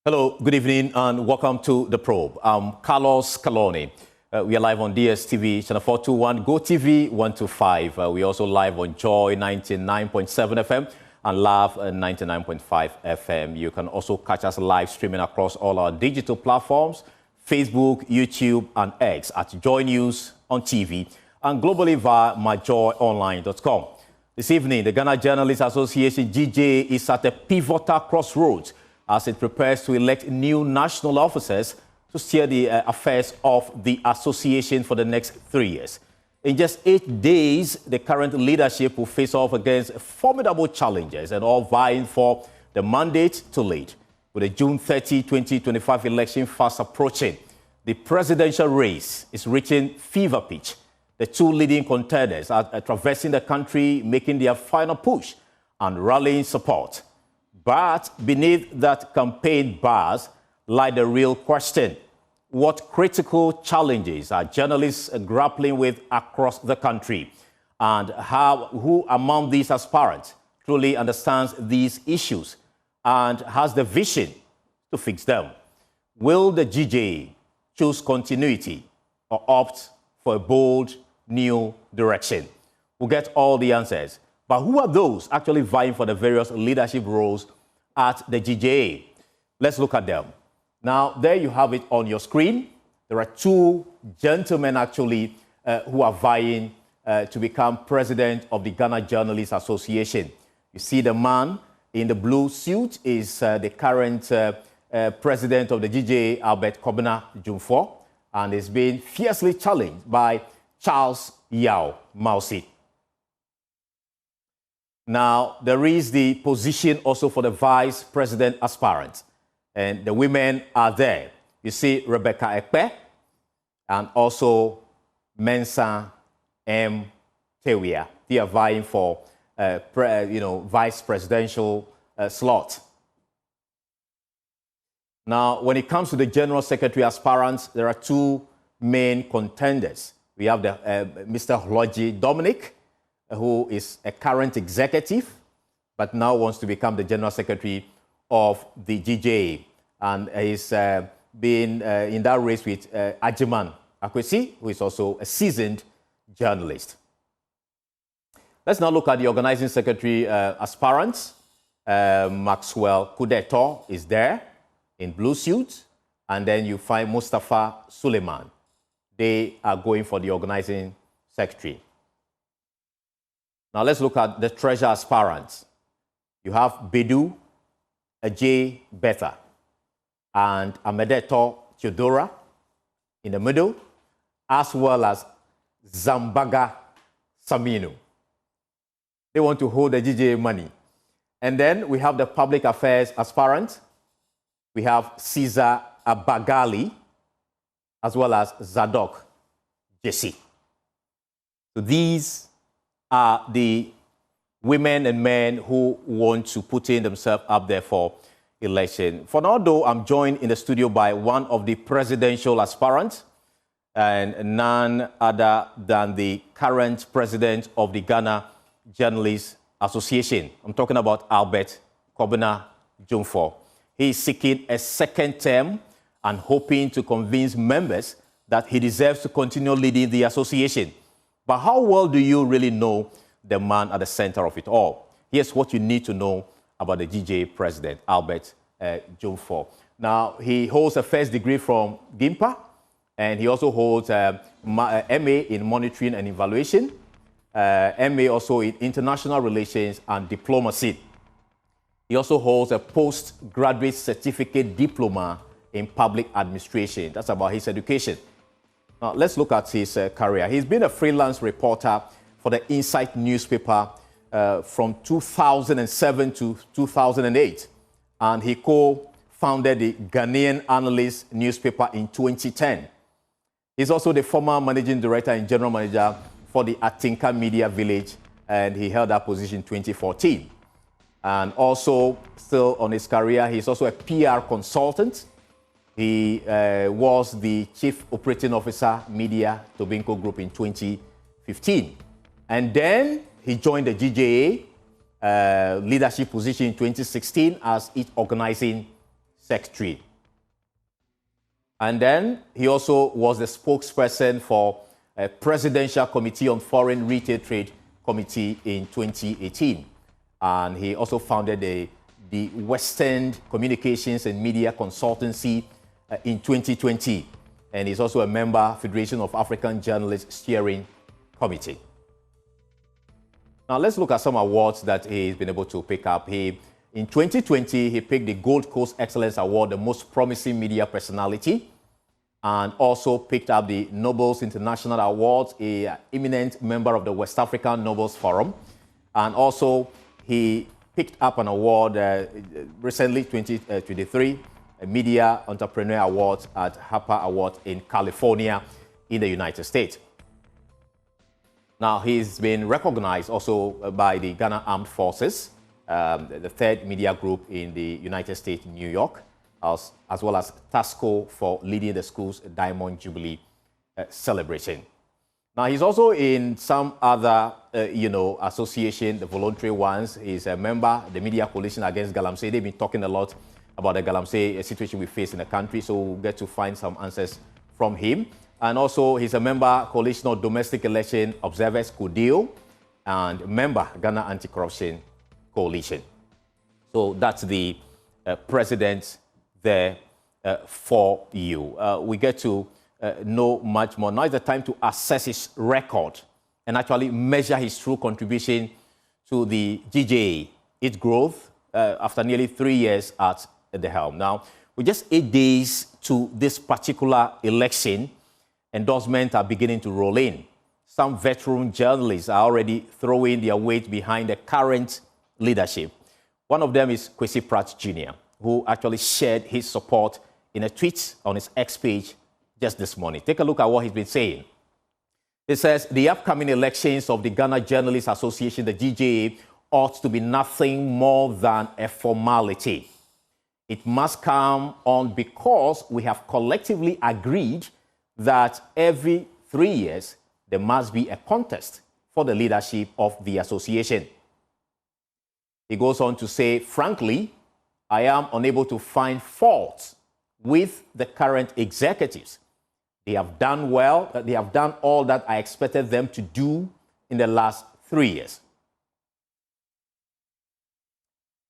Hello, good evening, and welcome to The Probe. I'm Carlos Caloni. We are live on DSTV, channel 421, GoTV 125. We also live on Joy 99.7 FM and Love 99.5 FM. You can also catch us live streaming across all our digital platforms, Facebook, YouTube, and X at Joy News on TV, and globally via myjoyonline.com. This evening, the Ghana Journalists Association, GJA, is at a pivotal crossroads as it prepares to elect new national officers to steer the affairs of the association for the next 3 years. In just 8 days, the current leadership will face off against formidable challenges and all vying for the mandate to lead. With the June 30, 2025 election fast approaching, the presidential race is reaching fever pitch. The two leading contenders are traversing the country, making their final push and rallying support. But beneath that campaign buzz lie the real question. What critical challenges are journalists grappling with across the country? And who among these aspirants truly understands these issues and has the vision to fix them? Will the GJA choose continuity or opt for a bold new direction? We'll get all the answers. But who are those actually vying for the various leadership roles at the GJA? Let's look at them. Now, there you have it on your screen. There are two gentlemen actually who are vying to become president of the Ghana Journalists Association. You see the man in the blue suit is the current president of the GJA, Albert Kobina Dwumfour, and is being fiercely challenged by Charles Yao Mausi. Now, there is the position also for the vice president aspirant, and the women are there. You see Rebecca Ekpe and also Mensa M. Tewia. They are vying for, vice presidential slot. Now, when it comes to the general secretary aspirants, there are two main contenders. We have the Mr. Hloji Dominic, who is a current executive, but now wants to become the general secretary of the GJA. And he's been in that race with Ajiman Akwesi, who is also a seasoned journalist. Let's now look at the organizing secretary aspirants. Maxwell Kudeto is there in blue suit, and then you find Mustafa Suleiman. They are going for the organizing secretary. Now let's look at the treasurer aspirants. You have Bedu Ajay Betha and Amedeto Theodora in the middle, as well as Zambaga Saminu. They want to hold the GJA money. And then we have the public affairs aspirant. We have Caesar Abagali, as well as Zadok Jesse. So these are the women and men who want to put in themselves up there for election. For now, though, I'm joined in the studio by one of the presidential aspirants, and none other than the current president of the Ghana Journalists Association. I'm talking about Albert Kobina Dwumfour. He is seeking a second term and hoping to convince members that he deserves to continue leading the association. But how well do you really know the man at the center of it all? Here's what you need to know about the GJA president, Albert Dwumfour. Now, he holds a first degree from GIMPA, and he also holds a MA in Monitoring and Evaluation, MA also in International Relations and Diplomacy. He also holds a postgraduate certificate diploma in Public Administration. That's about his education. Now, let's look at his career. He's been a freelance reporter for the Insight newspaper from 2007 to 2008. And he co-founded the Ghanaian Analyst newspaper in 2010. He's also the former managing director and general manager for the Atinka Media Village, and he held that position in 2014. And also, still on his career, he's also a PR consultant. He was the Chief Operating Officer, Media, Tobinco Group in 2015. And then he joined the GJA leadership position in 2016 as its organizing secretary. And then he also was the spokesperson for a Presidential Committee on Foreign Retail Trade Committee in 2018. And he also founded the Western Communications and Media Consultancy in 2020. And he's also a member, Federation of African Journalists Steering Committee. Now let's look at some awards that he's been able to pick up. In 2020, he picked the Gold Coast Excellence Award, the most promising media personality, and also picked up the Nobles International Awards, an eminent member of the West African Nobles Forum. And also, he picked up an award recently, 2023, a Media Entrepreneur Awards at Harper Awards in California in the United States. Now, he's been recognized also by the Ghana Armed Forces, the third media group in the United States, New York, as well as TASCO for leading the school's Diamond Jubilee celebration. Now, he's also in some other, association, the voluntary ones. He's a member of the Media Coalition Against Galamsey. They've been talking a lot about the Galamsey situation we face in the country, so we'll get to find some answers from him. And also, he's a member, Coalition of Domestic Election Observers, CODEO, and member, Ghana Anti-Corruption Coalition. So that's the president there for you. We get to know much more. Now is the time to assess his record and actually measure his true contribution to the GJA, its growth after nearly 3 years at the helm. Now, with just 8 days to this particular election, endorsements are beginning to roll in. Some veteran journalists are already throwing their weight behind the current leadership. One of them is Kwesi Pratt Jr., who actually shared his support in a tweet on his X page just this morning. Take a look at what he's been saying. It says, the upcoming elections of the Ghana Journalists Association, the GJA, ought to be nothing more than a formality. It must come on because we have collectively agreed that every 3 years there must be a contest for the leadership of the association. He goes on to say, frankly, I am unable to find fault with the current executives. They have done well, they have done all that I expected them to do in the last 3 years.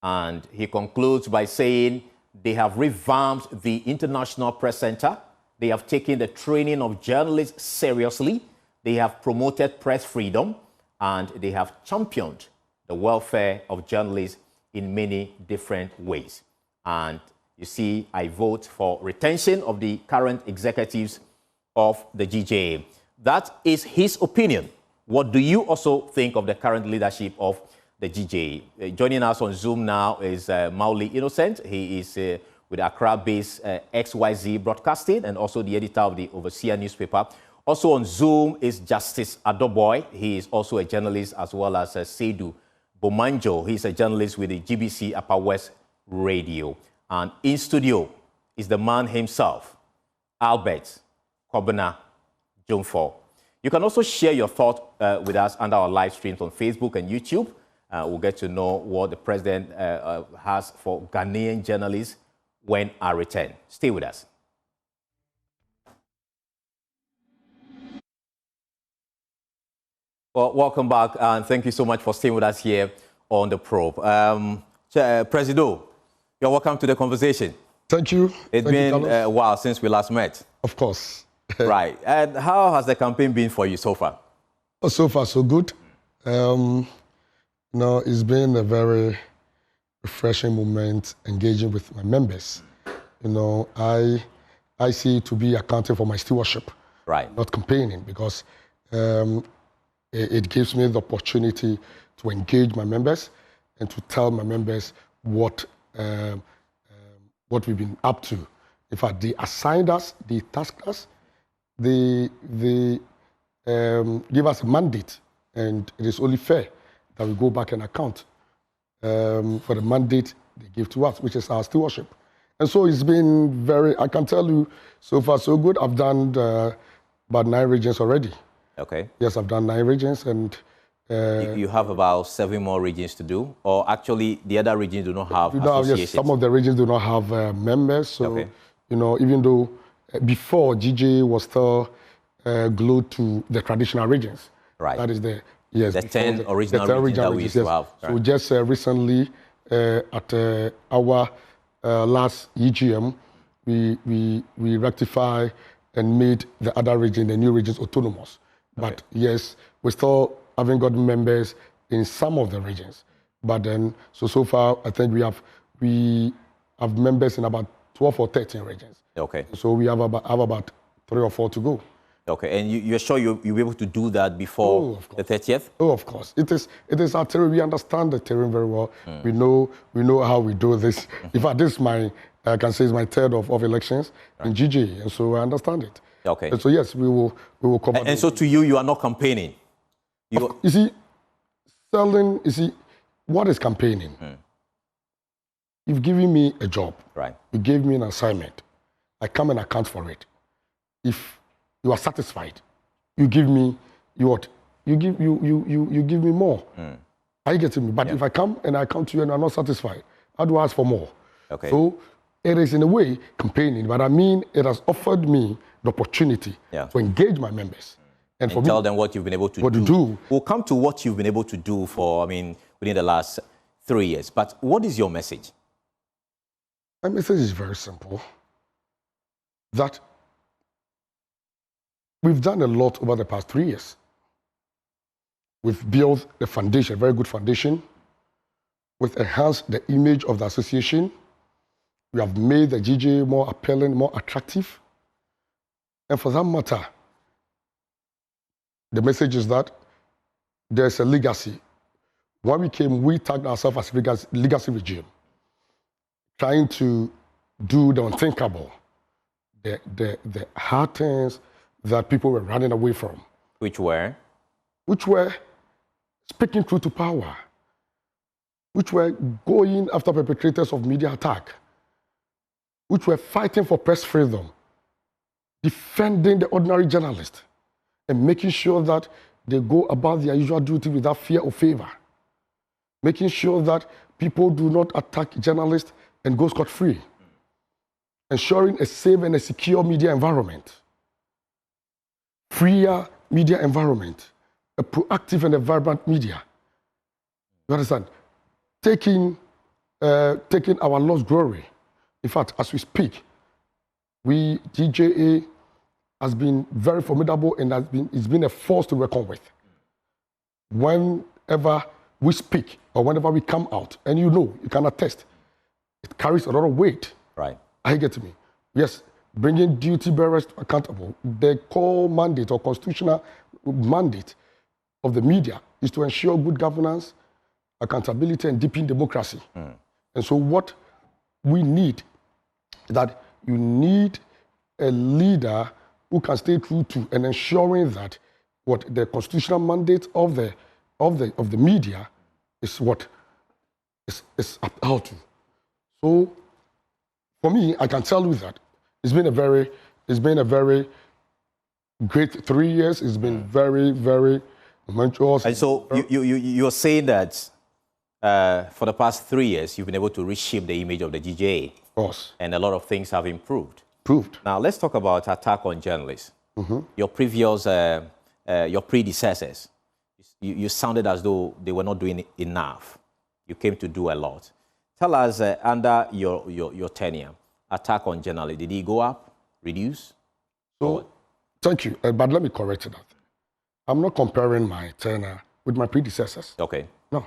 And he concludes by saying they have revamped the International Press Center. They have taken the training of journalists seriously. They have promoted press freedom, and they have championed the welfare of journalists in many different ways. And you see, I vote for retention of the current executives of the GJA. That is his opinion. What do you also think of the current leadership of the GJA? Joining us on Zoom now is Mauli Innocent. He is with Accra-based XYZ Broadcasting and also the editor of the Overseer newspaper. Also on Zoom is Justice Adoboy. He is also a journalist, as well as Seydou Bomanjo. He's a journalist with the GBC Upper West Radio. And in studio is the man himself, Albert Kobina Dwumfour. You can also share your thoughts with us under our live streams on Facebook and YouTube. We'll get to know what the president has for Ghanaian journalists when I return. Stay with us. Well, welcome back, and thank you so much for staying with us here on The Probe. Presido, you're welcome to the conversation. Thank you. It's been a while since we last met. Of course. Right. And how has the campaign been for you so far? Oh, so far, so good. It's been a very refreshing moment engaging with my members. I see it to be accounting for my stewardship, right? Not campaigning, because it gives me the opportunity to engage my members and to tell my members what we've been up to. In fact, they assigned us, they tasked us, they give us a mandate, and it is only fair that we go back and account for the mandate they give to us, which is our stewardship. And so it's been I can tell you, so far so good. I've done about 9 regions already. Okay. Yes, I've done 9 regions, and You have about 7 more regions to do, or actually the other regions do not have associations? Yes, some of the regions do not have members. So, even though before GJA was still glued to the traditional regions. Right. That is the 10 original regions that we used to have. Right. So just recently at our last EGM, we rectified and made the other region, the new regions, autonomous. Okay. But yes, we still haven't got members in some of the regions. But then, so far, I think we have members in about 12 or 13 regions. Okay. So we have about 3 or 4 to go. Okay, and you're sure you'll be able to do that before the 30th? Oh, of course. It is our terrain. We understand the terrain very well. We know how we do this. In fact, this is I can say is my third of elections in GJA, and so I understand it. Okay. And so yes, we will cover. And so to you are not campaigning. You see, what is campaigning? You've given me a job. Right. You gave me an assignment. I come and account for it. If you are satisfied, you give me what? You give me more. Are you getting me? But if I come and I come to you and I'm not satisfied, how do I ask for more? Okay. So it is in a way campaigning, but I mean it has offered me the opportunity to engage my members. And for tell them what you've been able to do. We'll come to what you've been able to do within the last 3 years. But what is your message? My message is very simple. That we've done a lot over the past 3 years. We've built a foundation, a very good foundation. We've enhanced the image of the association. We have made the GJA more appealing, more attractive. And for that matter, the message is that there's a legacy. When we came, we tagged ourselves as legacy regime, trying to do the unthinkable, the hard things that people were running away from. Which were? Which were speaking truth to power, which were going after perpetrators of media attack, which were fighting for press freedom, defending the ordinary journalist, and making sure that they go about their usual duty without fear or favor, making sure that people do not attack journalists and go scot-free, ensuring a safe and a secure media environment, freer media environment, a proactive and a vibrant media. You understand? Taking our lost glory. In fact, as we speak, GJA has been very formidable and it's been a force to reckon with. Whenever we speak or whenever we come out, and you can attest, it carries a lot of weight. Right. I get to me. Yes, bringing duty bearers accountable. The core mandate or constitutional mandate of the media is to ensure good governance, accountability, and deepen democracy. And so what we need is that you need a leader who can stay true to and ensuring that what the constitutional mandate of the media is what is upheld to. So for me, I can tell you that it's been a very great 3 years. It's been very, very momentous. And so you're saying that for the past 3 years, you've been able to reshape the image of the GJA. Of course. And a lot of things have improved. Now, let's talk about attack on journalists. Your predecessors, you sounded as though they were not doing enough. You came to do a lot. Tell us, under your tenure, attack on journalists, did it go up, reduce? So, thank you. But let me correct that. I'm not comparing my tenure with my predecessors. Okay. No.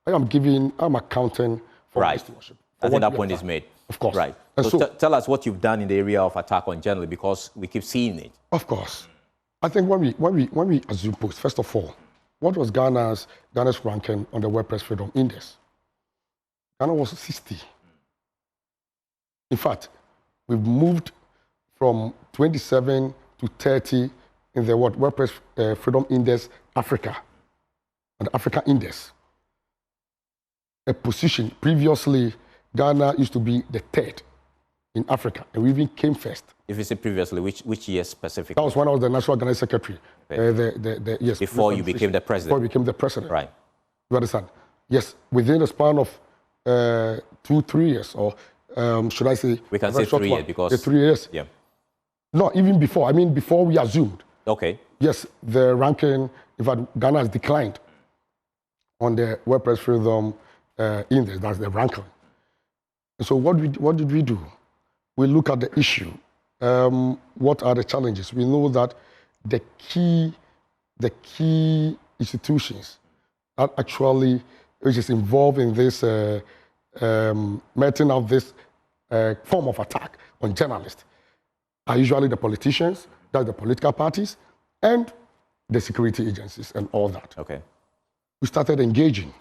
I'm accounting for my stewardship. I think that point is made. Of course. Right. So tell us what you've done in the area of attack on journalists, because we keep seeing it. Of course. I think when we assume post, first of all, what was Ghana's ranking on the World Press Freedom Index? Ghana was 60. In fact, we've moved from 27 to 30 in the World Press Freedom Index Africa, and the Africa Index. A position previously, Ghana used to be the third in Africa, and we even came first. If you say previously, which year specifically? That was when I was the National Organizing Secretary. Yes. Before you became the president. Before I became the president. Right. You understand? Yes, within the span of 2-3 years, or should I say? We can say 3 years because 3 years. Yeah. No, even before. I mean, before we assumed. Okay. Yes, the ranking. In fact, Ghana has declined on the Web Press Freedom Index. That's the ranking. So what did we do? We look at the issue. What are the challenges? We know that the key institutions that actually which is involved in this meting out this form of attack on journalists are usually the politicians, that's the political parties, and the security agencies and all that. Okay. We started engaging.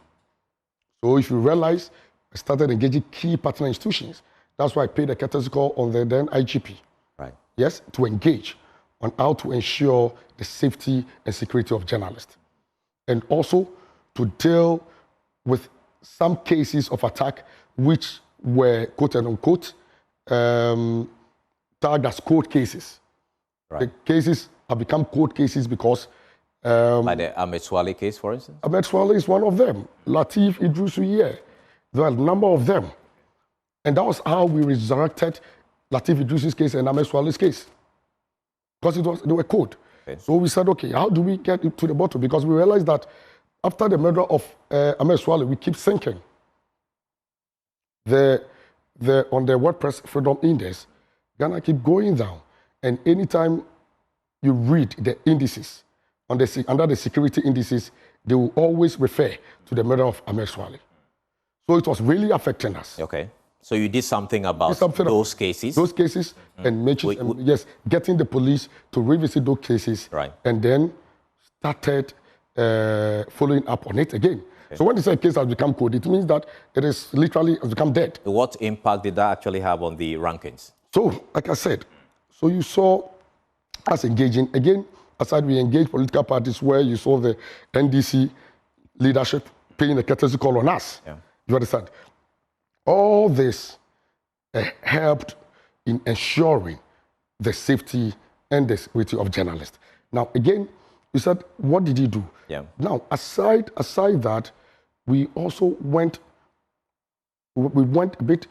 So if you realize, I started engaging key partner institutions. That's why I paid a courtesy call on the then IGP. Right. Yes, to engage on how to ensure the safety and security of journalists. And also to deal with some cases of attack which were quote unquote tagged as court cases. Right. The cases have become court cases because like the Ahmed Swale case, for instance? Ahmed Swale is one of them. Lateef Idrisuye. There are a number of them. And that was how we resurrected Lateef Idrisu's case and Ahmed Swale's case. Because they were code. Okay. So we said, okay, how do we get it to the bottom? Because we realized that after the murder of Ahmed Swale, we keep sinking. On the Web Press Freedom Index, Ghana keep going down. And anytime you read the indices, under the security indices, they will always refer to the murder of Ahmed Swale. So it was really affecting us. Okay. So you did something about those cases? Those cases, and yes, getting the police to revisit those cases, right. And then started following up on it again. Okay. So when they say a case has become code, it means that it is literally has become dead. What impact did that actually have on the rankings? So, like I said, so you saw us engaging. Again, aside we engaged political parties where you saw the NDC leadership paying a courtesy call on us. Yeah. You understand? All this helped in ensuring the safety and the security of journalists. Now, again, you said, what did he do? Yeah. Now, aside that, we also went a bit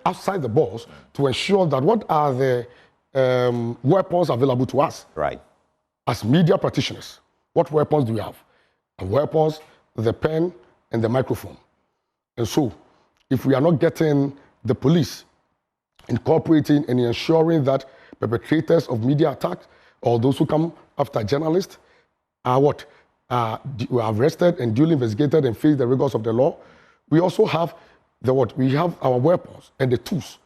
outside the box to ensure that what are the weapons available to us? Right. As media practitioners, what weapons do we have? The weapons, the pen, and the microphone. And so, if we are not getting the police incorporating and ensuring that perpetrators of media attacks or those who come after journalists are arrested and duly investigated and face the rigors of the law, we also have we have our weapons and the tools.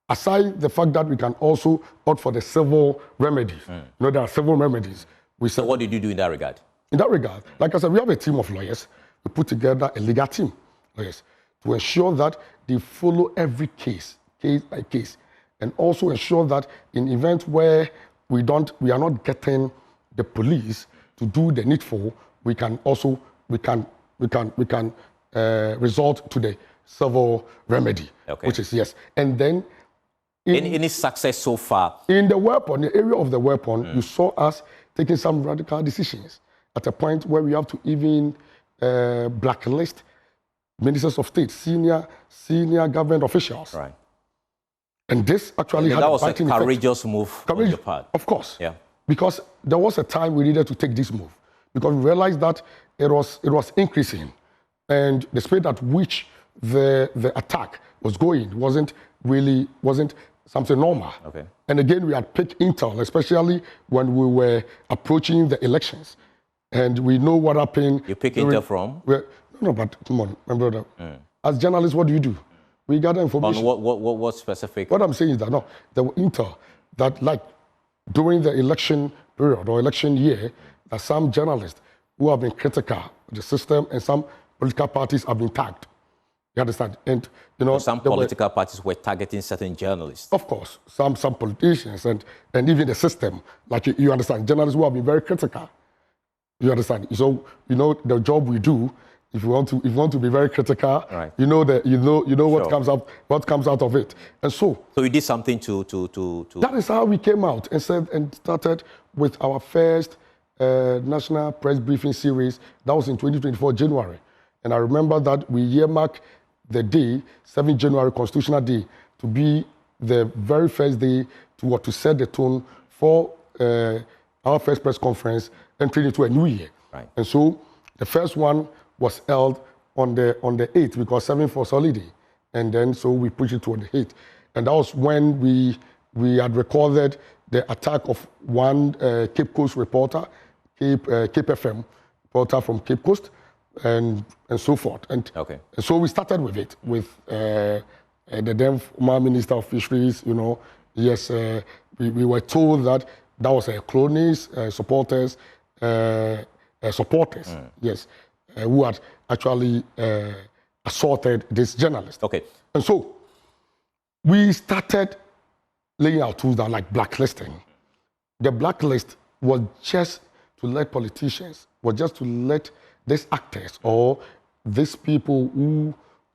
Aside the fact that we can also opt for the civil remedies. You know, there are civil remedies. So what did you do in that regard? In that regard, like I said, we have a team of lawyers. We put together a legal team, lawyers, to ensure that they follow every case by case, and also ensure that in events where we are not getting the police to do the needful, we can resort to the civil remedy, okay. Which is yes. And then any success so far? In the area of the weapon, you saw us taking some radical decisions at a point where we have to even blacklist ministers of state, senior government officials. Right. And this actually had that was a courageous effect. Move on your part. Of course. Yeah. Because there was a time we needed to take this move because we realized that it was increasing, and the speed at which the attack was going wasn't something normal. Okay. And again, we had picked intel, especially when we were approaching the elections, and we know what happened. You pick intel from? No, but come on, my brother. As journalists, what do? We gather information. On what specific? What I'm saying is that no, there were intel that like during the election period or election year, that some journalists who have been critical of the system and some political parties have been tagged. You understand? And you know, so some political parties were targeting certain journalists. Of course, some politicians and even the system. Like you understand, journalists who have been very critical. You understand? So you know the job we do if you want to be very critical, right. you know what Sure. comes out of it. And so you did something to that is how we came out and started with our first national press briefing series. That was in 2024 January, and I remember that we earmarked the day, 7th January, Constitutional Day, to be the very first day to set the tone for our first press conference entering into a new year. Right. And so the first one was held on the 8th because 7th was holiday, and then so we pushed it to the 8th, and that was when we had recorded the attack of one Cape Coast reporter, Cape FM reporter from Cape Coast, and so forth. And so we started with it with the then former Minister of Fisheries. Yes, we were told that was cronies, supporters, yes, who had actually assaulted this journalist. Okay. And so we started laying out tools down like blacklisting. The blacklist was just to let politicians, was just to let these actors or these people who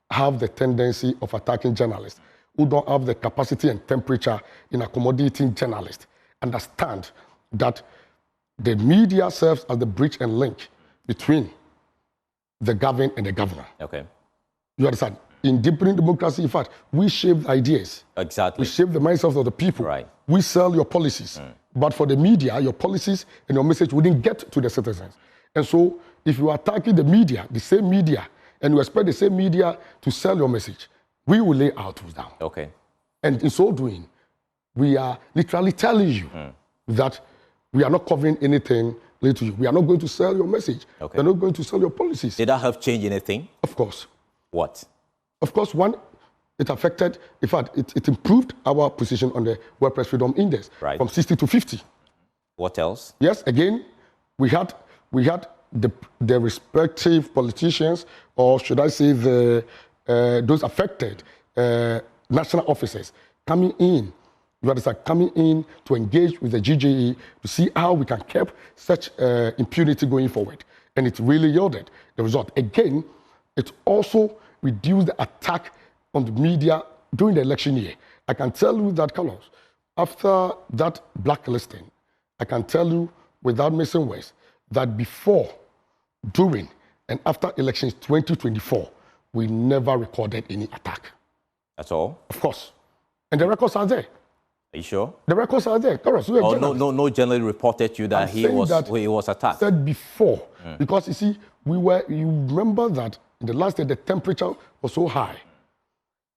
have the tendency of attacking journalists, who don't have the capacity and temperature in accommodating journalists, understand that the media serves as the bridge and link between the governed and the governor. Okay. You understand? In deepening democracy, in fact, we shape ideas. Exactly. We shape the mindsets of the people. Right. We sell your policies. But for the media, your policies and your message wouldn't get to the citizens. And so, if you are attacking the same media, and you expect the same media to sell your message, we will lay our tools down. Okay. And in so doing, we are literally telling you that we are not covering anything related to you. We are not going to sell your message. Okay. We are not going to sell your policies. Did that help change anything? Of course. What? Of course, one, it affected, in fact, it improved our position on the World Press Freedom Index from 60 to 50. What else? Yes, again, we had the respective politicians, or should I say those affected national officers coming in. You understand, coming in to engage with the GJA to see how we can keep such impunity going forward. And it really yielded the result. Again, it also reduced the attack on the media during the election year. I can tell you that, Carlos, after that blacklisting, I can tell you without missing words that before, during, and after elections 2024, we never recorded any attack. That's all? Of course. And the records are there. Are you sure? The records are there. Carlos, no journalist reported to you that he was attacked. Said before, because you see, you remember that in the last day the temperature was so high,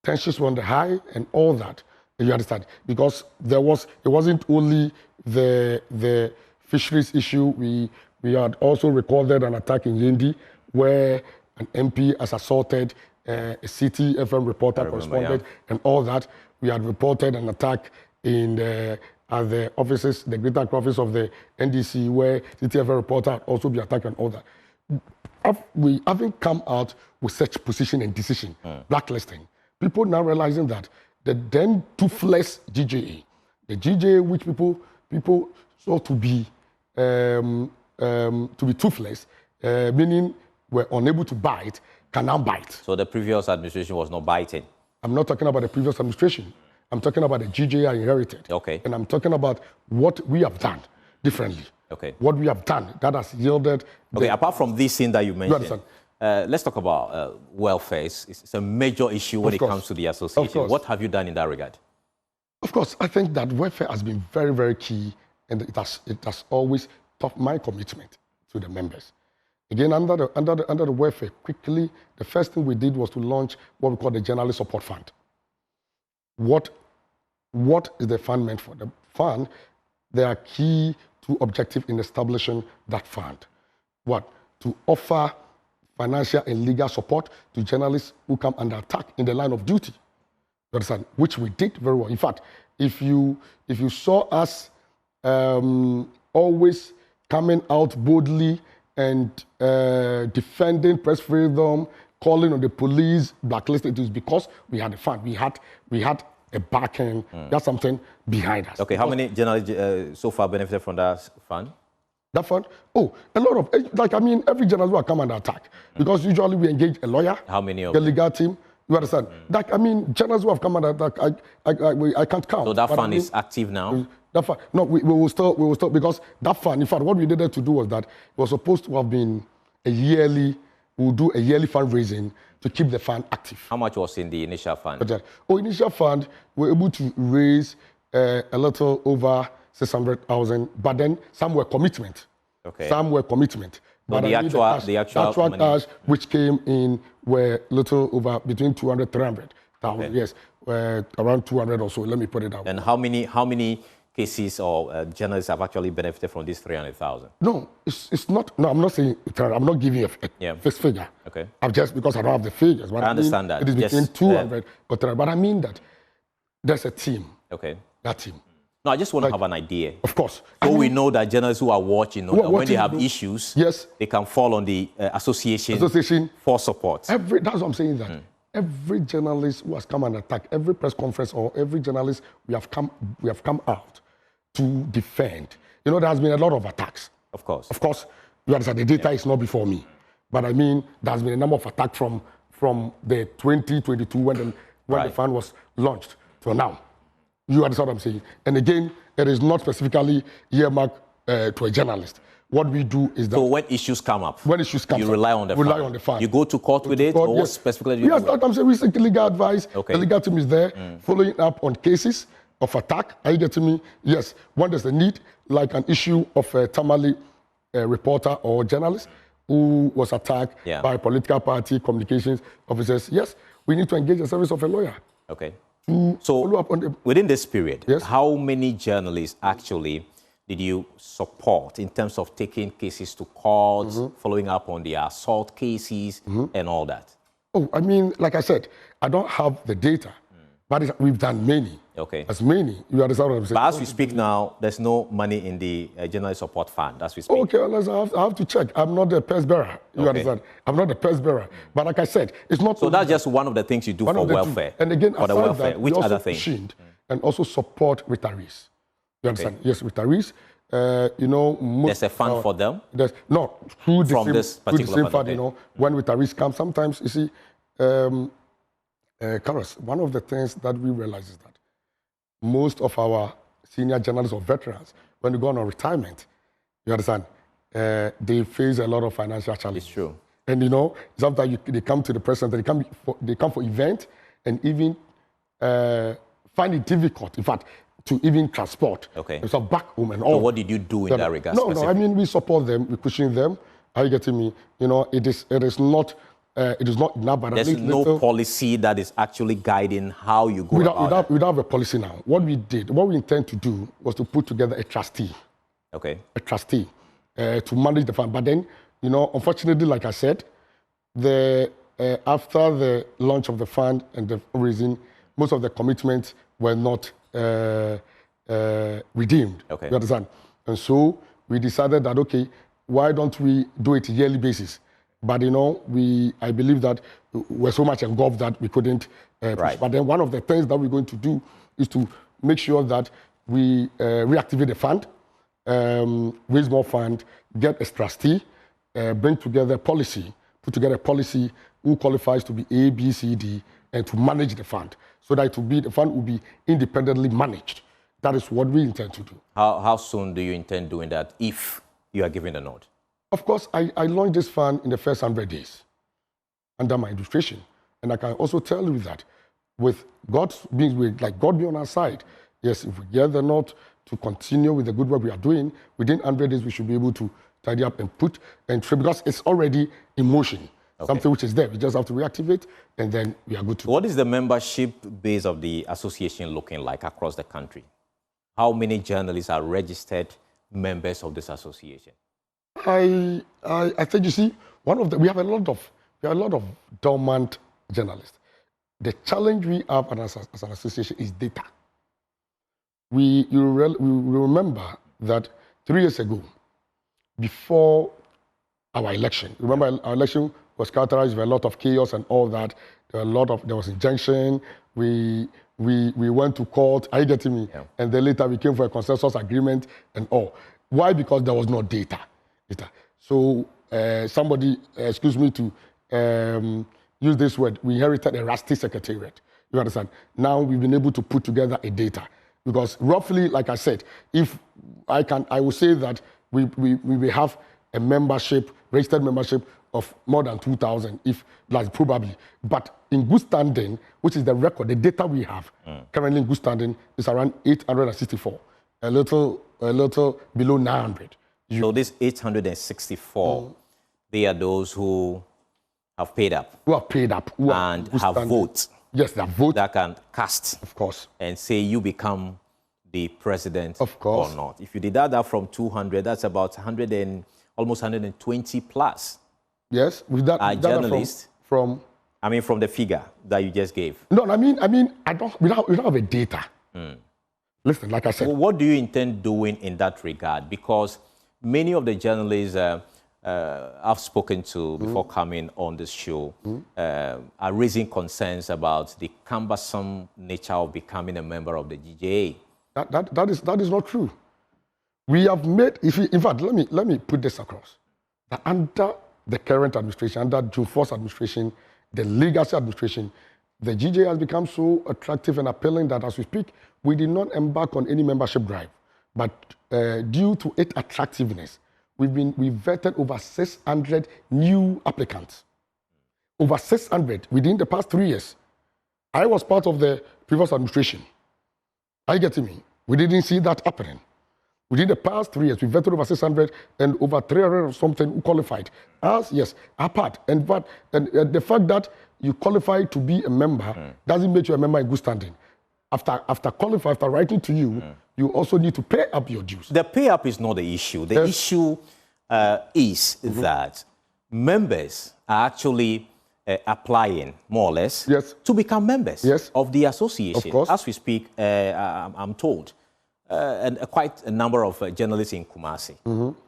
tensions were on the high, and all that. You understand? Because it wasn't only the fisheries issue. We had also recorded an attack in Yendi where an MP has assaulted a City FM reporter, correspondent, and all that. We had reported an attack at the offices, the Greater Office of the NDC, where City FM reporter had also been attacked and all that. We haven't come out with such position and decision, blacklisting. People now realizing that the then toothless GJA, the GJA which people saw to be toothless, meaning were unable to bite, can now bite. So the previous administration was not biting? I'm not talking about the previous administration. I'm talking about the GJA I inherited. Okay. And I'm talking about what we have done differently. Okay. What we have done that has yielded. Okay, apart from this thing that you mentioned, you let's talk about welfare. It's a major issue when it comes to the association. What have you done in that regard? Of course, I think that welfare has been very, very key, and it has always topped my commitment to the members. Again, under the welfare, quickly, the first thing we did was to launch what we call the Journalist Support Fund. What is the fund meant for? The fund, there are key two objectives in establishing that fund. What? To offer financial and legal support to journalists who come under attack in the line of duty. You understand? Which we did very well. In fact, if you saw us always coming out boldly and defending press freedom, calling on the police, blacklisted, it was because we had a fund. We had a backing. That's something behind us. Okay, how many journalists so far benefited from that fund? That fund? Oh, a lot of, like, I mean, every journalist will come under attack. Because usually we engage a lawyer. How many of the them? legal team. You understand? Like, I mean, journalists who have come under attack, I can't count. So that But fund I mean, is active now? That fund, no, we will stop, because that fund, in fact, what we needed to do was that it was supposed to have been we'll do a yearly fundraising to keep the fund active. How much was in the initial fund? Initial fund, we were able to raise a little over 600,000, but then some were commitment. Okay. Some were commitment. So but the actual money, cash which came in were little over between 200, 300,000. Okay. Yes, around 200 or so. Let me put it out. And how many cases or journalists have actually benefited from this 300,000? No, it's not. No, I'm not saying. I'm not giving a fixed figure. Okay. I'm just because I don't have the figures. But I understand that. It is between 200 or 300. But I mean that there's a team. Okay. That team. No, I just want to have an idea. Of course. So we know that journalists who are watching know that when they have issues, yes, they can fall on the association for support. That's what I'm saying, that every journalist who has come and attacked, every press conference or every journalist, we have come out to defend. You know, there has been a lot of attacks. Of course. Of course, you understand, the data is not before me. But I mean, there has been a number of attacks from the 2022 when the fund was launched till now. You understand what I'm saying? And again, it is not specifically earmarked to a journalist. What we do is that... So when issues come up, you rely on the fund. You go to court with it, or yes. specifically... Yes, I'm saying we seek legal advice. Okay. The legal team is there, following up on cases of attack. Are you getting me? Yes. When there's a need, like an issue of a Tamale reporter or journalist who was attacked by political party communications officers, yes, we need to engage the service of a lawyer. Okay. So within this period, how many journalists actually did you support in terms of taking cases to court, following up on the assault cases and all that? Oh, I mean, like I said, I don't have the data, but we've done many. Okay. As many. You understand what I'm saying? But as we speak now, there's no money in the journalist support fund as we speak. Okay, unless I have to check. I'm not the purse bearer. You understand? I'm not the purse bearer. But like I said, it's not... So that's just one of the things you do for welfare. And again, for the welfare. Which other thing? And also support retirees. You understand? Okay. Yes, retirees. You know... There's a fund for them? There's no. Through the same fund, you know, when retirees come, sometimes, you see, Carlos, one of the things that we realize is that most of our senior journalists or veterans, when they go on retirement, you understand, they face a lot of financial challenges. It's true. And you know, sometimes they come to the president, they come for events and even find it difficult, in fact, to even transport. Okay. So back home and all. So what did you do in that regard? No, I mean, we support them, we pushing them. Are you getting me? You know, it is not enough, but there's no policy that is actually guiding how you go about it. We don't have a policy now. What we intend to do was to put together a trustee. Okay. A trustee to manage the fund. But then, you know, unfortunately, like I said, after the launch of the fund and the raising, most of the commitments were not redeemed. Okay. You understand? And so we decided that, okay, why don't we do it yearly basis? But, you know, I believe that we're so much engulfed that we couldn't push. But then one of the things that we're going to do is to make sure that we reactivate the fund, raise more fund, get a trustee, bring together policy, put together a policy who qualifies to be A, B, C, D, and to manage the fund. So that the fund will be independently managed. That is what we intend to do. How soon do you intend doing that if you are given the nod? Of course, I launched this fund in the first 100 days under my administration. And I can also tell you that with God being on our side, yes, if we get the nod to continue with the good work we are doing, within 100 days we should be able to tidy up and put and trade because it's already in motion. Okay. Something which is there. We just have to reactivate and then we are good to go. What is the membership base of the association looking like across the country? How many journalists are registered members of this association? I think, you see, we have a lot of dormant journalists. The challenge we have as an association is data. We remember that 3 years ago, before our election, remember our election was characterized by a lot of chaos and all that. There was injunction. We went to court. Are you getting me? Yeah. And then later we came for a consensus agreement and all. Why? Because there was no data. So somebody, excuse me to use this word, we inherited a rusty secretariat. You understand? Now we've been able to put together a data. Because roughly, like I said, if I will say that we will have a membership, registered membership of more than 2,000, if like probably. But in good standing, which is the record, the data we have currently in good standing is around 864, a little below 900. So this 864, they are those who have paid up. Who have paid up. Who and have votes. Yes, they have votes. That can cast. Of course. And say you become the president of course. Or not. If you deduct that from 200, that's about 100 and almost 120 plus. Yes, with that journalists from the figure that you just gave. No, I mean, we don't have a data. Listen, like I said. Well, what do you intend doing in that regard? Because many of the journalists I've spoken to before coming on this show are raising concerns about the cumbersome nature of becoming a member of the GJA. That is not true. We have made, in fact, let me put this across. That under the current administration, under Dwumfour's administration, the legacy administration, the GJA has become so attractive and appealing that as we speak, we did not embark on any membership drive. But due to its attractiveness, we vetted over 600 new applicants. Over 600 within the past 3 years. I was part of the previous administration. Are you getting me? We didn't see that happening. Within the past 3 years, we vetted over 600 and over 300 or something who qualified. Yes, apart. And the fact that you qualify to be a member doesn't make you a member in good standing. After writing to you, you also need to pay up your dues. The pay up is not the issue. The issue is that members are actually applying, more or less, to become members of the association. Of course. As we speak, I'm told, and quite a number of journalists in Kumasi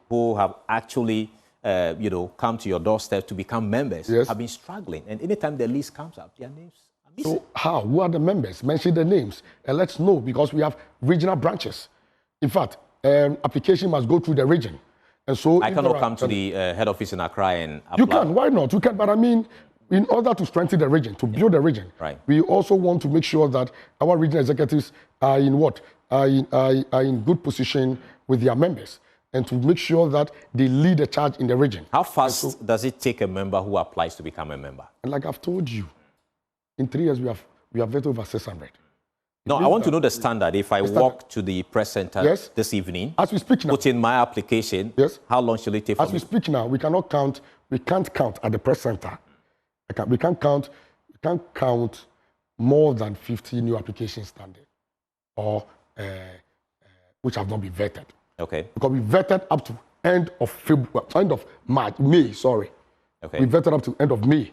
who have actually, come to your doorstep to become members have been struggling. And anytime the list comes up, their names are missing. So how? Who are the members? Mention the names and let's know, because we have regional branches. In fact, application must go through the region. And so I cannot come to the head office in Accra and apply. You can. Why not? You can. But I mean, in order to strengthen the region, to build the region, we also want to make sure that our regional executives are in what? Are in good position with their members, and to make sure that they lead the charge in the region. How fast does it take a member who applies to become a member? And like I've told you, in 3 years we have vetted over 600. No, I want to know the standard. If I walk to the press center this evening, as we speak now, put in my application, how long shall it take? As we speak now, we cannot count. We can't count at the press center. We can't count more than 50 new applications standing, or which have not been vetted. Okay. Because we vetted up to end of May. Sorry. Okay. We vetted up to end of May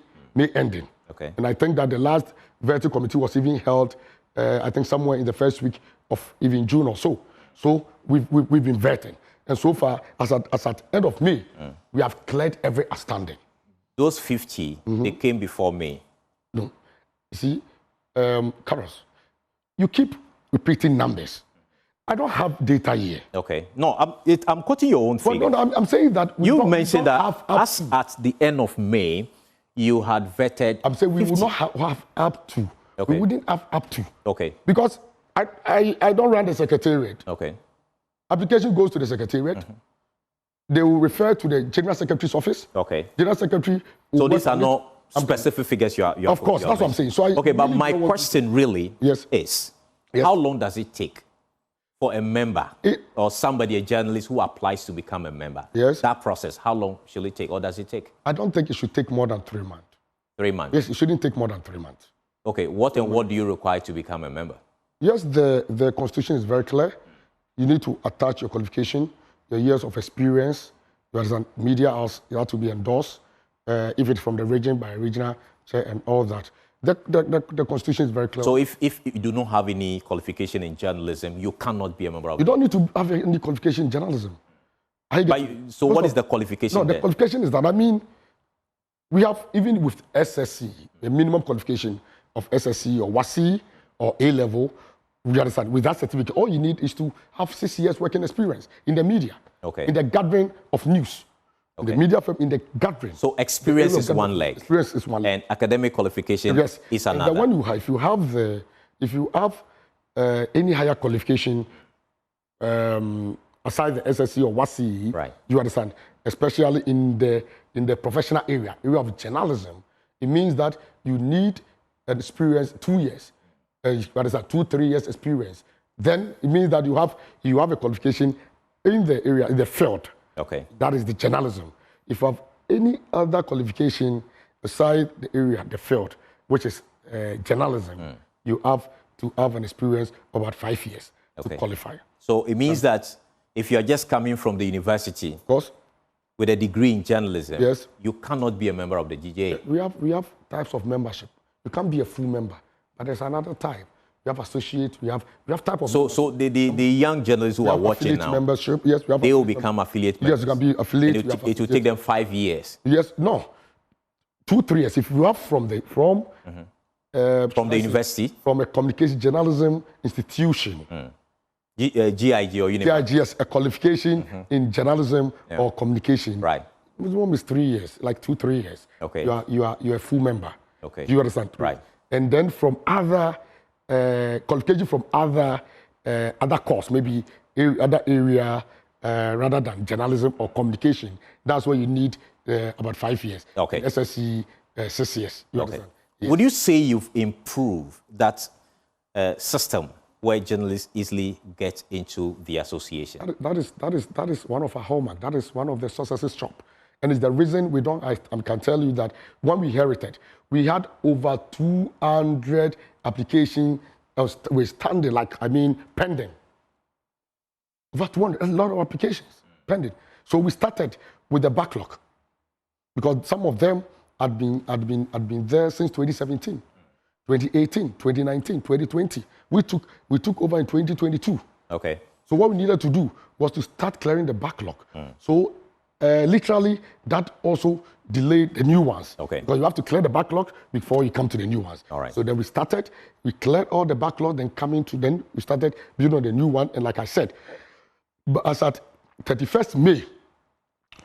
ending. Okay. And I think that the last vetting committee was even held, I think somewhere in the first week of even June or so. So we've been vetting, and so far, as at end of May, we have cleared every outstanding. Those 50, they came before May. No, you see, Carlos, you keep repeating numbers. I don't have data here. Okay. No, I'm quoting your own figure. No, I'm saying that you mentioned that as at the end of May, you had vetted. I'm saying we 50. would not have up to. Okay. We wouldn't have up to. Okay. Because I don't run the secretariat. Okay. Application goes to the secretariat. They will refer to the general secretary's office. Okay. General secretary. So these are not specific figures you are. Of course, that's what I'm saying. So okay, but my question really is, how long does it take for a member or somebody, a journalist who applies to become a member? Yes. That process, how long should it take, or does it take? I don't think it should take more than 3 months. 3 months? Yes, it shouldn't take more than 3 months. Okay, what do you require to become a member? Yes, the Constitution is very clear. You need to attach your qualification, your years of experience. There's a media house, you have to be endorsed, if it's from the region, by a regional chair, and all that. The Constitution is very clear. So if you do not have any qualification in journalism, you cannot be a member of it? You don't need to have any qualification in journalism. So what is the qualification? No, the qualification is that, I mean, we have, even with SSC, a minimum qualification of SSC or WASI or A-level, You understand? With that certificate, all you need is to have 6 years working experience in the media, in the gathering of news, in the media, in the gathering. So experience is one leg. Experience is one leg. And academic qualification is another. And the one you have, if you have any higher qualification aside the SSC or WASI, right, you understand, especially in the professional area of journalism, it means that you need an experience 2 years. What is that? 2-3 years experience. Then it means that you have a qualification in the area, in the field. Okay. That is the journalism. If you have any other qualification aside the area, the field, which is journalism, you have to have an experience of about 5 years to qualify. So it means that if you are just coming from the university, of course, with a degree in journalism, yes, you cannot be a member of the GJA. We have types of membership. You can't be a full member, but there's another type. We have associate. We have type of. So the young journalists who are watching now, membership. Yes, we have. They will become affiliate members. Yes, you can be affiliate. It will take them 5 years. Yes, no, 2-3 years. If you have from the university, from a communication journalism institution. GIG or university. GIG, yes, a qualification in journalism or communication. Right. Minimum is 3 years, like 2-3 years. Okay. You're a full member. Okay. Do you understand? Right. And then from other qualification from other course, maybe other area rather than journalism or communication. That's where you need about 5 years. Okay. SSC 6 years. You understand? Yes. Would you say you've improved that system where journalists easily get into the association? That is one of our hallmark. That is one of the successes shop. And it's the reason we don't, I can tell you that when we inherited, we had over 200 applications were standing, pending. Over 200, a lot of applications pending. So we started with the backlog because some of them had been there since 2017, 2018, 2019, 2020. We took over in 2022. Okay. So what we needed to do was to start clearing the backlog. So literally, that also delayed the new ones. Okay. Because you have to clear the backlog before you come to the new ones. All right. So then we cleared all the backlog, then we started building on the new one. And like I said, but as at 31st May,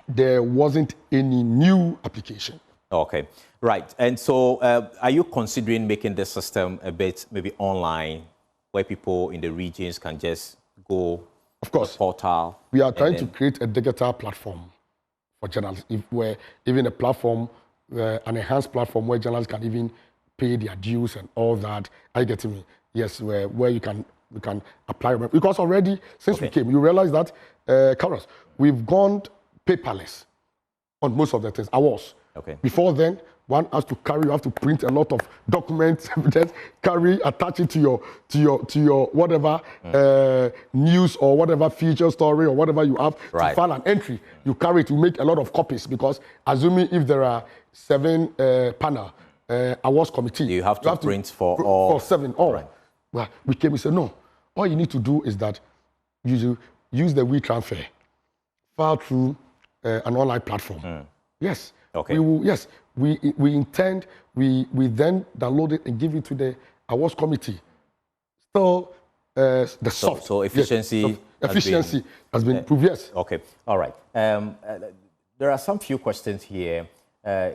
there wasn't any new application. Okay, right. And so are you considering making the system a bit maybe online where people in the regions can just go of course, to the portal? We are trying to create a digital platform for journalists, where even a platform, an enhanced platform where journalists can even pay their dues and all that. Are you getting me? Yes, where you can apply. Because already, since we came, you realize that, Carlos, we've gone paperless on most of the things. Okay. Before then, one has to carry, you have to print a lot of documents, evidence, attach it to your whatever news or whatever feature story or whatever you have to file an entry. You carry it to make a lot of copies because assuming if there are 7 panel awards committee, you have to print for all. For 7 all. Right. Well, we came and said, no, all you need to do is that you use the WeTransfer, file through an online platform. Yes. Okay. We intend, we then download it and give it to the awards committee. So the soft. So efficiency, has been improved, yes. Okay, all right. There are some few questions here.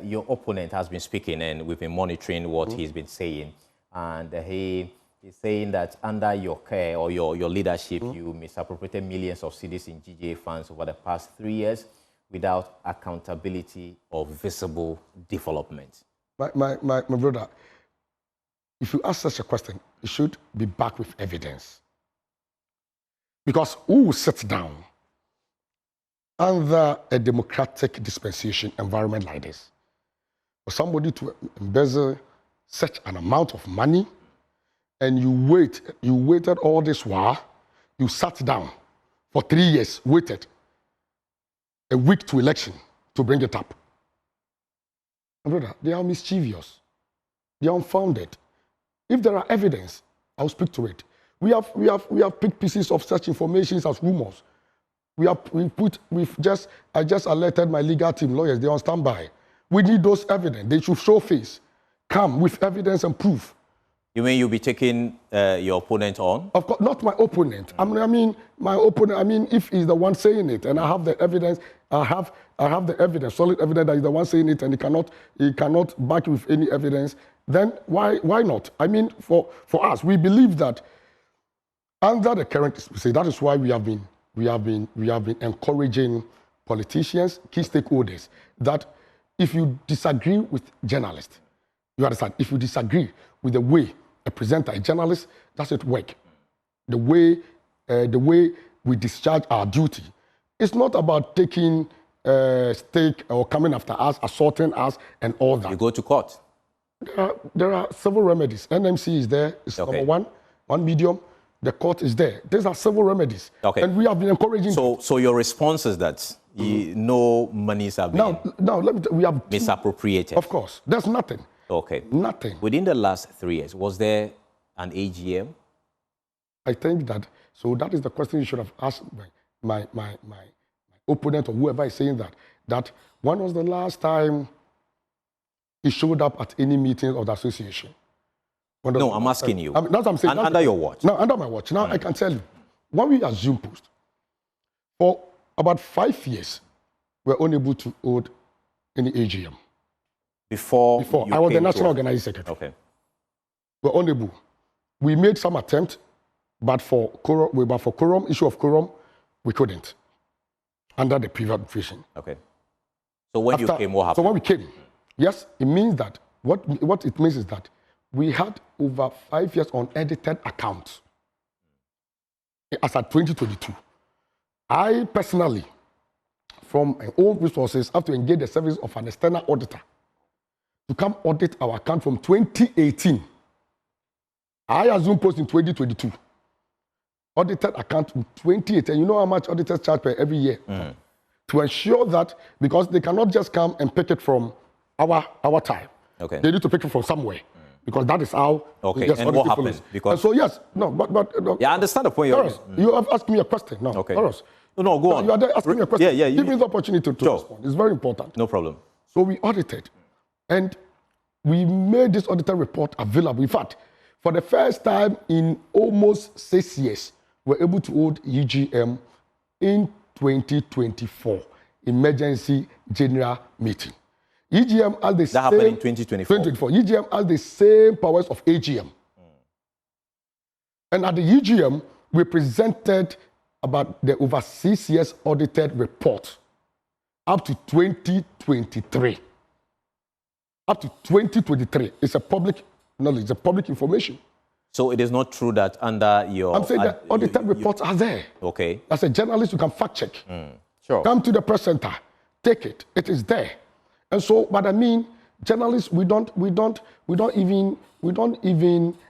Your opponent has been speaking and we've been monitoring what he's been saying. And he is saying that under your care or your leadership, you misappropriated millions of cedis in GJA funds over the past 3 years without accountability or visible development. My brother, if you ask such a question, it should be backed with evidence. Because who will sit down under a democratic dispensation environment like this for somebody to embezzle such an amount of money and you waited all this while, you sat down for 3 years, waited a week to election to bring it up. Brother, they are mischievous. They are unfounded. If there are evidence, I'll speak to it. We have picked pieces of such information as rumors. I just alerted my legal team, lawyers, they're on standby. We need those evidence. They should show face. Come with evidence and proof. You mean you'll be taking your opponent on? Of course, not my opponent. I mean, my opponent. I mean, if he's the one saying it, and I have the evidence, I have the evidence, solid evidence that he's the one saying it, and he cannot back it with any evidence. Then why not? I mean, for us, we believe that under the current say that is why we have been encouraging politicians, key stakeholders, that if you disagree with journalists, you understand, if you disagree with the way a presenter, a journalist, doesn't work, the way we discharge our duty, it's not about taking stake or coming after us, assaulting us, and all that. You go to court. There are several remedies. NMC is there. It's okay. number one medium. The court is there. These are several remedies. Okay. And we have been encouraging. So your response is that no monies have been we have misappropriated. Of course. There's nothing. Okay. Nothing. Within the last 3 years, was there an AGM? I think that, so that is the question you should have asked my opponent or whoever is saying that when was the last time he showed up at any meeting of the association? No, I'm asking you. I mean, that's what I'm saying. Under your watch? No, under my watch. Now, I can tell you, when we assume post, for about 5 years, we were unable to hold any AGM. Before I was the National Organizing Secretary. Okay. We were unable. We made some attempt, but for quorum, issue of quorum, we couldn't. Under the previous version. Okay. So when you came, what happened? So when we came, yes, it means that, what it means is that we had over 5 years on edited accounts. As at 2022. I personally, from my own resources, have to engage the service of an external auditor to come audit our account from 2018. I assume post in 2022. Audited account in 2018. You know how much auditors charge per every year? To ensure that, because they cannot just come and pick it from our time. Okay. They need to pick it from somewhere. Because that is how. Okay. And what happened? Because and so yes, no, but yeah, I understand the point. You have asked me a question. No. Okay. No, go on. You are there asking me a question. Yeah. Give me the opportunity to respond. It's very important. No problem. So we audited, and we made this audited report available. In fact, for the first time in almost 6 years, we're able to hold EGM in 2024 emergency general meeting. EGM has the same. That happened in 2024. EGM has the same powers of AGM. And at the EGM, we presented about the over 6 years audited report up to 2023. Up to 2023. It's a public knowledge, it's a public information. So it is not true that under your... I'm saying that audited reports are there. Okay. As a journalist, you can fact check. Sure. Come to the press center, take it. It is there. And so, but I mean, journalists, we don't even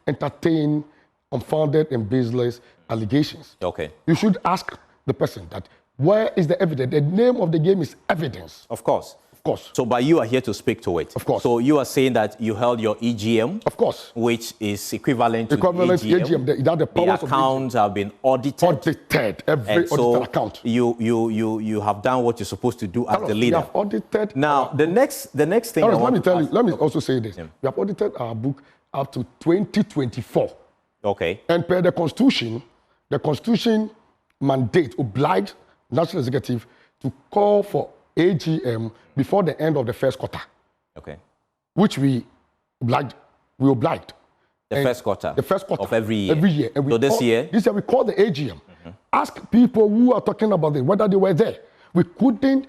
entertain unfounded and baseless allegations. Okay. You should ask the person that, where is the evidence? The name of the game is evidence. Of course. Of course. So, but you are here to speak to it. Of course. So you are saying that you held your EGM. Of course. Which is equivalent to EGM. The accounts have been audited. Audited. Every audited account. You have done what you're supposed to do as the leader. We have audited. Now, the next thing let me also say this. Yeah. We have audited our book up to 2024. Okay. And per the Constitution mandate obliged National Executive to call for AGM before the end of the first quarter. Okay. Which we obliged. The first quarter of every year. Every year. And so this year we call the AGM. Ask people who are talking about it whether they were there. We couldn't,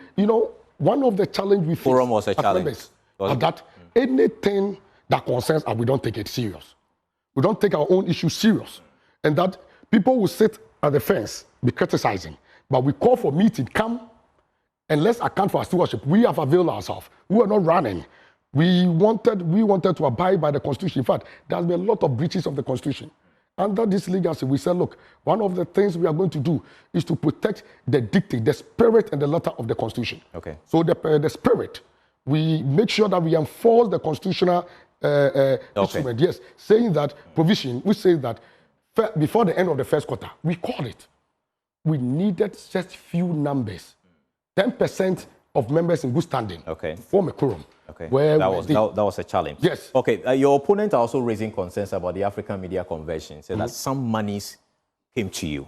one of the challenges we faced Forum was a challenge. That anything that concerns us, we don't take it serious. We don't take our own issues serious. And that people will sit at the fence, be criticizing. But we call for meeting, come and let's account for our stewardship. We have availed ourselves. We are not running. We wanted to abide by the Constitution. In fact, there has been a lot of breaches of the Constitution. Under this legacy, we said, look, one of the things we are going to do is to protect the dictate, the spirit and the letter of the Constitution. Okay. So the spirit, we make sure that we enforce the constitutional instrument. Yes, saying that provision, we say that before the end of the first quarter, we called it. We needed just few numbers. 10% of members in good standing to form a quorum. Okay, Where that was a challenge. Yes. Okay, your opponent are also raising concerns about the African Media Convention, saying that some monies came to you,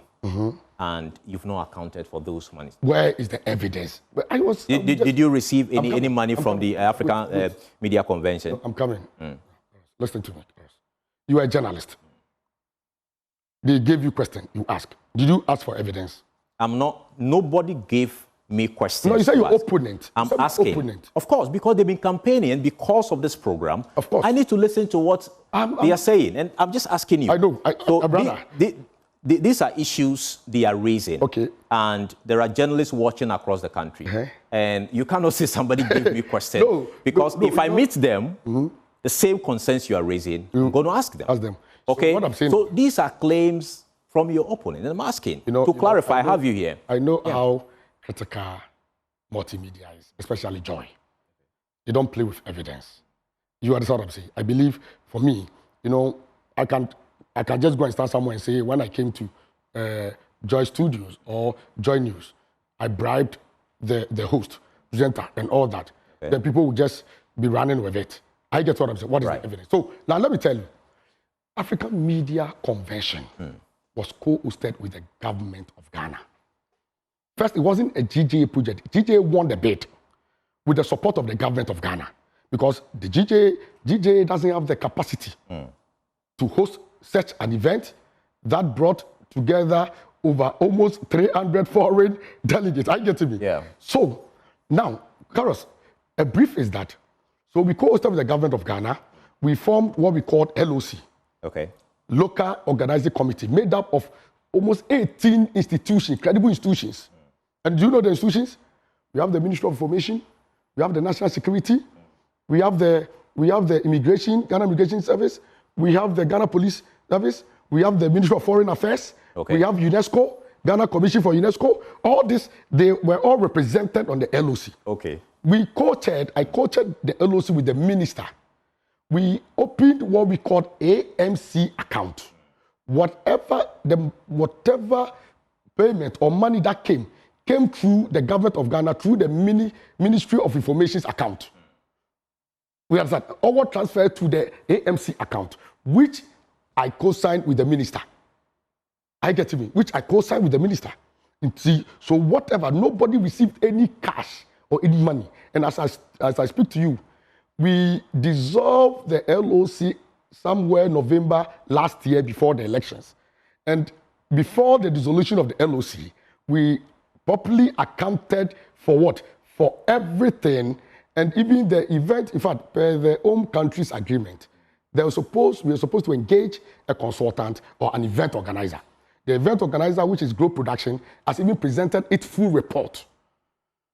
and you've not accounted for those monies. Where is the evidence? Did you receive any money from the African Media Convention? I'm coming. Listen to me. You are a journalist. They gave you question. You ask. Did you ask for evidence? I'm not. Nobody gave me questions. No, you say your opponent. I'm asking. Opponent. Of course, because they've been campaigning because of this program. Of course. I need to listen to what they are saying. And I'm just asking you. I know. These are issues they are raising. Okay. And there are journalists watching across the country. And you cannot say somebody gave me questions. Because if I meet them, the same concerns you are raising, I'm going to ask them. Ask them. Okay. So what I'm saying, so these are claims from your opponent. And I'm asking to clarify. I have you here. I know how critical multimedia is, especially Joy. They don't play with evidence. You understand what I'm saying? I believe, for me, I can just go and stand somewhere and say, when I came to Joy Studios or Joy News, I bribed the host, presenter, and all that. Okay. Then people will just be running with it. I get what I'm saying. What is the evidence? So now let me tell you, African Media Convention was co-hosted with the government of Ghana. First, it wasn't a GJA project. GJA won the bid with the support of the government of Ghana because the GJA doesn't have the capacity to host such an event that brought together over almost 300 foreign delegates. I get to me. Yeah. So now, Carlos, a brief is that. So we co-hosted with the government of Ghana. We formed what we called LOC. Okay. Local Organizing Committee, made up of almost 18 institutions, credible institutions. And do you know the institutions? We have the Ministry of Information, we have the National Security, we have the Immigration, Ghana Immigration Service, we have the Ghana Police Service, we have the Ministry of Foreign Affairs, we have UNESCO, Ghana Commission for UNESCO. All this, they were all represented on the LOC. Okay. I co-chaired the LOC with the minister. We opened what we called AMC account. Whatever payment or money that came through the government of Ghana, through the Ministry of Information's account. We understand. All transferred to the AMC account, which I co-signed with the minister. I get me, which I co-signed with the minister. See, so whatever, nobody received any cash or any money. And as I speak to you, we dissolved the LOC somewhere November last year before the elections. And before the dissolution of the LOC, we properly accounted for what? For everything, and even the event, in fact, per the home country's agreement, we were supposed to engage a consultant or an event organizer. The event organizer, which is Growth Production, has even presented its full report.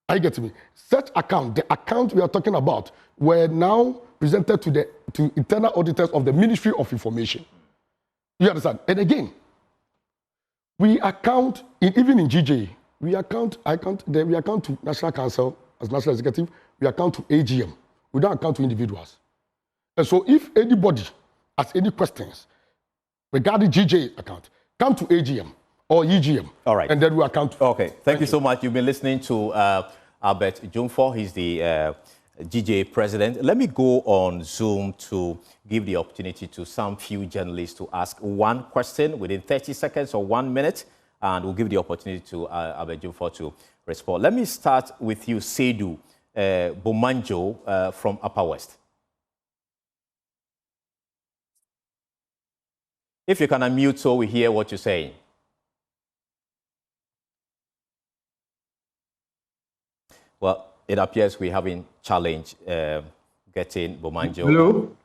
I get to me. Such account, the account we are talking about, were now presented to internal auditors of the Ministry of Information. You understand? And again, we account, even in GJA, we account to National Council as National Executive, we account to AGM. We don't account to individuals. And so if anybody has any questions regarding GJA account, come to AGM or EGM. All right. And then we account. Okay. Thank you so much. You've been listening to Albert Dwumfour. He's the GJA president. Let me go on Zoom to give the opportunity to some few journalists to ask one question within 30 seconds or 1 minute, and we'll give the opportunity to Albert Dwumfour to respond. Let me start with you, Seydou Bomanjo from Upper West. If you can unmute so we hear what you're saying. Well, it appears we're having challenge getting Bomanjo. Hello?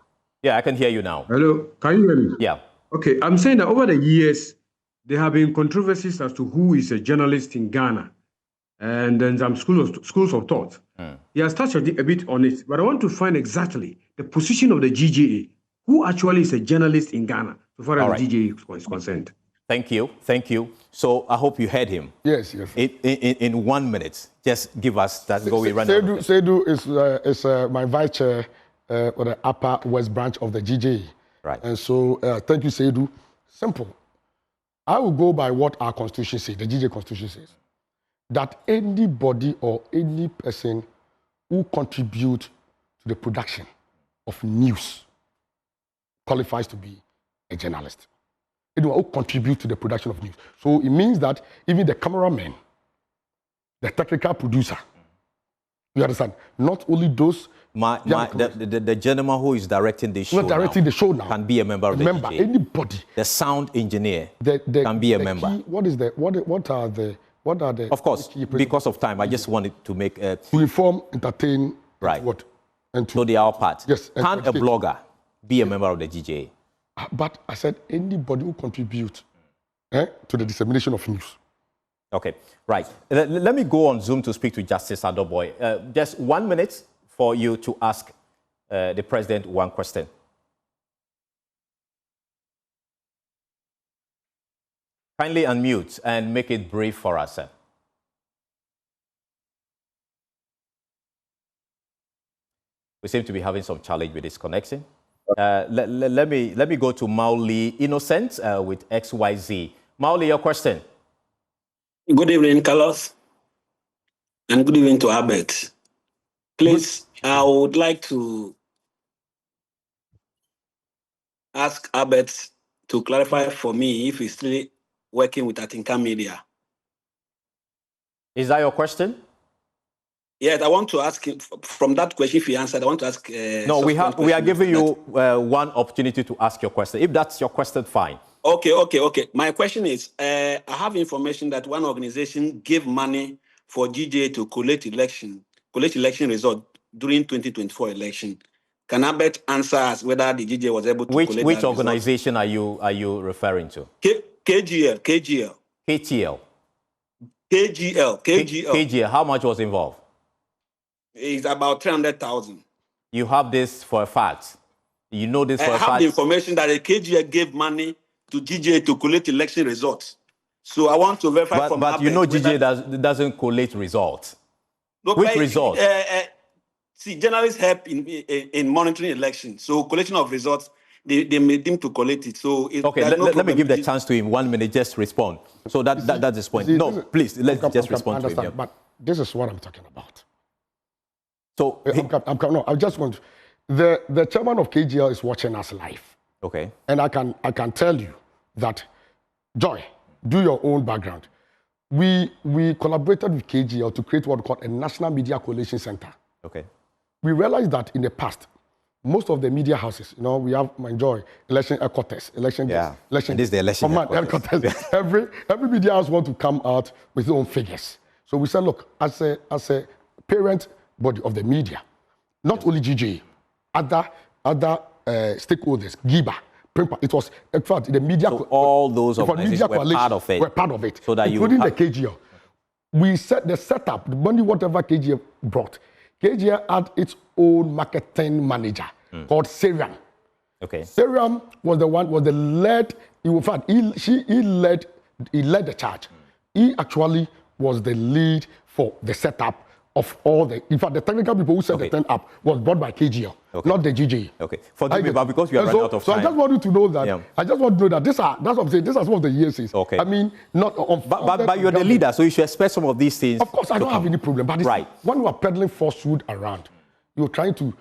Yeah, I can hear you now. Hello, can you hear me? Yeah. Okay, I'm saying that over the years, there have been controversies as to who is a journalist in Ghana, and then some schools of thought. He has touched a bit on it, but I want to find exactly the position of the GJA. Who actually is a journalist in Ghana, so far as the GJA is concerned? Thank you. Thank you. So I hope you heard him. Yes, yes. In 1 minute, just give us that. Go, we run. Seydou is my vice chair for the Upper West branch of the GJA. Right. And so, thank you, Seydou. Simple. I will go by what our constitution says, the GJA constitution says, that anybody or any person who contribute to the production of news qualifies to be a journalist. Anyone who contributes to the production of news. So it means that even the cameraman, the technical producer, you understand, not only those... The gentleman who is directing the show now can be a member of the GJA. Anybody. The sound engineer can be a member. What are the... Of course, because of time, I just wanted to make... to inform, entertain, right. And so they are part. Yes. Can a blogger be a member of the GJA? But I said anybody who contributes to the dissemination of news. Okay, right. Let me go on Zoom to speak to Justice Adoboy. Just 1 minute for you to ask the President one question. Kindly unmute and make it brief for us, sir. We seem to be having some challenge with this connection. Let me go to Mauli Innocent with XYZ. Mauli, your question. Good evening, Carlos, and good evening to Albert. Please, I would like to ask Albert to clarify for me if he's still working with Atinka Media. Is that your question? Yes, I want to ask him from that question. If he answered, I want to ask. No, we are giving you one opportunity to ask your question. If that's your question, fine. Okay. My question is: I have information that one organization gave money for GJA to collect election result during 2024 election. Can Albert answer us whether the GJA was able to collect that which organization are you referring to? KGL. KTL. KGL. How much was involved? It's about 300,000. You have this for a fact. You know this for a fact. I have the information that the KGA gave money to GJA to collect election results. So I want to verify from But you know GJA doesn't collate results. Look, which results? See, journalists help in monitoring elections. So collection of results, they made him to collect it. So let me give the chance to him. 1 minute, just respond. So that's the point. No, please, let's just respond to him. Yeah. But this is what I'm talking about. So I just want the chairman of KGL is watching us live. Okay. And I can tell you that, Joy, do your own background. We collaborated with KGL to create what we call a National Media Coalition Center. Okay. We realized that in the past, most of the media houses, we have Joy, election headquarters, election. And this is the election headquarters. every media house want to come out with their own figures. So we said, look, as a parent body of the media, not only GJA, other stakeholders, GIBA, it was, in fact, the media. So all those organizations were part of it. Were part of it, so that including the KGL. We set the setup, the money, whatever KGL brought. KGL had its own marketing manager called Seriam. Okay. Seriam was the lead. In fact, he led the charge. He actually was the lead for the setup of all the. In fact, the technical people who set the thing up was brought by KGL, not the GJA. Okay. Forgive me, but because we are running out of time. So I just want you to know that. Yeah. I just want to know that that's what I'm saying. These are some of the years. Okay. I mean, not on. But you're the leader, so you should expect some of these things. Of course, I don't have any problem. But when you are peddling falsehood around, you're trying to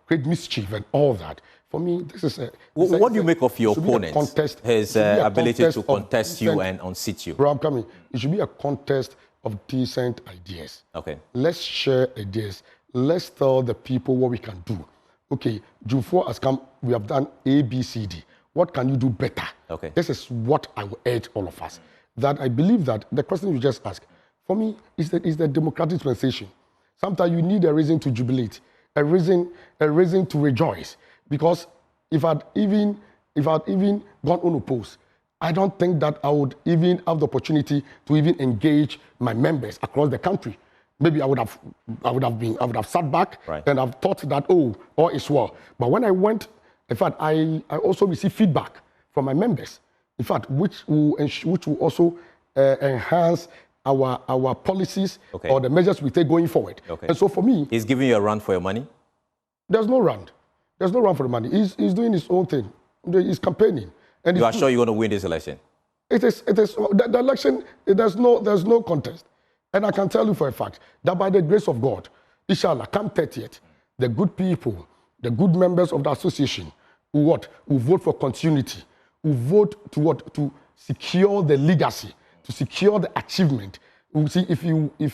create mischief and all that. For me, this is. What do you make of your opponent? His ability to contest you and unseat you. Bro, I'm coming. It should be a contest of decent ideas. Okay. Let's share ideas. Let's tell the people what we can do. Okay, Dwumfour has come. We have done A, B, C, D. What can you do better? Okay. This is what I will urge all of us. That I believe that the question you just asked, for me, is the democratic dispensation. Sometimes you need a reason to jubilate, a reason to rejoice. Because if I'd even gone unopposed, I don't think that I would even have the opportunity to even engage my members across the country. Maybe I would have sat back and I've thought that all is well. But when I went, in fact, I also received feedback from my members. In fact, which will also enhance our policies or the measures we take going forward. Okay. And so for me, he's giving you a run for your money. There's no run. There's no run for the money. He's doing his own thing. He's campaigning. And you are sure you're going to win this election? It is the election. There's no contest, and I can tell you for a fact that by the grace of God, Inshallah, come 30th, the good people, the good members of the association will what? Will vote for continuity, will vote to what? To secure the legacy, to secure the achievement. We'll see if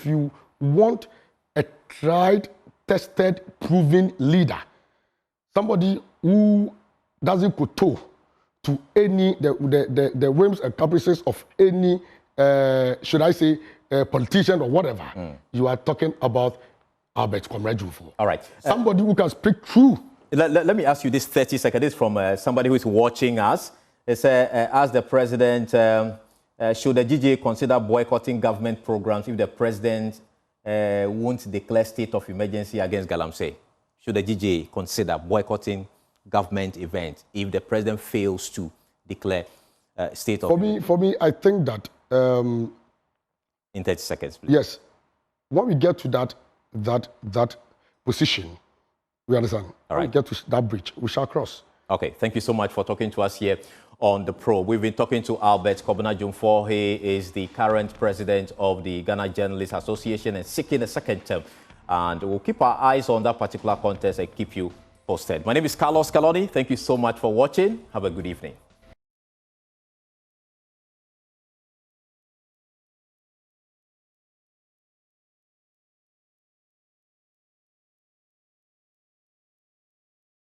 you want a tried, tested, proven leader, somebody who doesn't kowtow to any the whims and caprices of any should I say politician or whatever. You are talking about Albert Comrade Dwumfour. All right. Somebody who can speak true. Let me ask you this 30 seconds. This is from somebody who is watching us. It's ask the president, should the GJA consider boycotting government programs if the president won't declare state of emergency against Galamsey? Should the GJA consider boycotting government events if the president fails to declare state of emergency? For me, I think that in 30 seconds, please. Yes, when we get to that position, we understand. All right. When we get to that bridge, we shall cross. Okay, thank you so much for talking to us here on The Probe. We've been talking to Albert Comrade Dwumfour. He is the current president of the Ghana Journalists Association and seeking a second term. And we'll keep our eyes on that particular contest and keep you posted. My name is Carlos Caloni. Thank you so much for watching. Have a good evening.